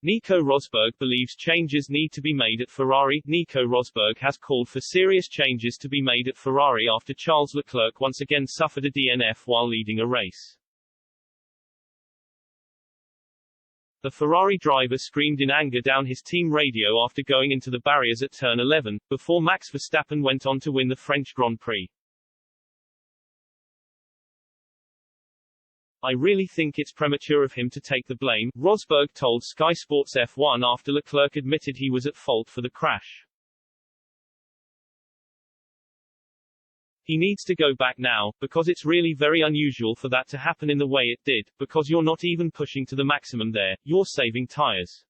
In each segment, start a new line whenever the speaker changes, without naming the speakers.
Nico Rosberg believes changes need to be made at Ferrari. Nico Rosberg has called for serious changes to be made at Ferrari after Charles Leclerc once again suffered a DNF while leading a race. The Ferrari driver screamed in anger down his team radio after going into the barriers at turn 11, before Max Verstappen went on to win the French Grand Prix. "I really think it's premature of him to take the blame," Rosberg told Sky Sports F1 after Leclerc admitted he was at fault for the crash. "He needs to go back now, because it's really very unusual for that to happen in the way it did, because you're not even pushing to the maximum there, you're saving tires.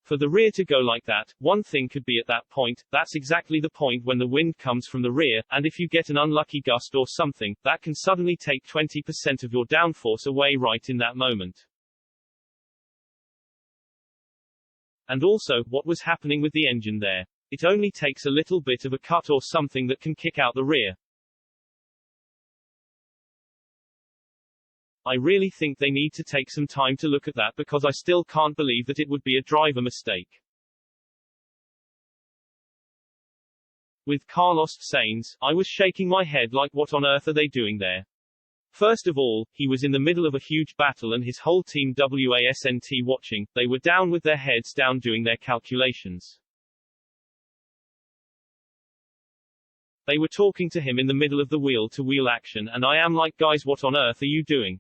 For the rear to go like that, one thing could be at that point, that's exactly the point when the wind comes from the rear, and if you get an unlucky gust or something, that can suddenly take 20% of your downforce away right in that moment. And also, what was happening with the engine there? It only takes a little bit of a cut or something that can kick out the rear. I really think they need to take some time to look at that because I still can't believe that it would be a driver mistake." With Carlos Sainz, "I was shaking my head like what on earth are they doing there? First of all, he was in the middle of a huge battle and his whole team wasn't watching, they were down with their heads down doing their calculations. They were talking to him in the middle of the wheel-to-wheel action and I am like guys what on earth are you doing?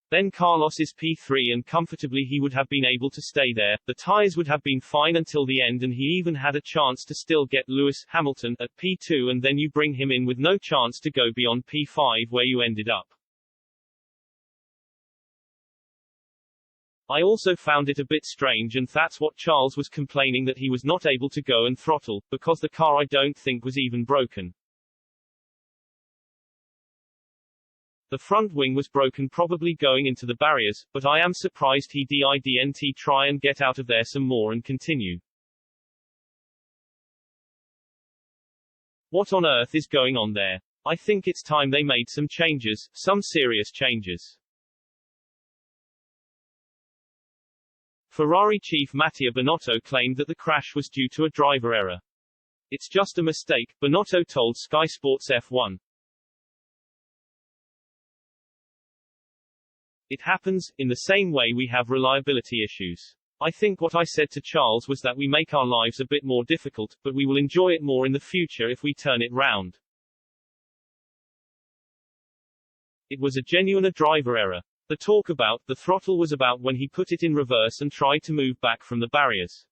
Then Carlos is P3 and comfortably he would have been able to stay there, the tires would have been fine until the end and he even had a chance to still get Lewis Hamilton at P2 and then you bring him in with no chance to go beyond P5 where you ended up. I also found it a bit strange and that's what Charles was complaining that he was not able to go and throttle, because the car I don't think was even broken. The front wing was broken probably going into the barriers, but I am surprised he didn't try and get out of there some more and continue. What on earth is going on there? I think it's time they made some changes, some serious changes." Ferrari chief Mattia Binotto claimed that the crash was due to a driver error. "It's just a mistake," Binotto told Sky Sports F1. "It happens, in the same way we have reliability issues. I think what I said to Charles was that we make our lives a bit more difficult, but we will enjoy it more in the future if we turn it round. It was a genuine driver error. The talk about the throttle was about when he put it in reverse and tried to move back from the barriers.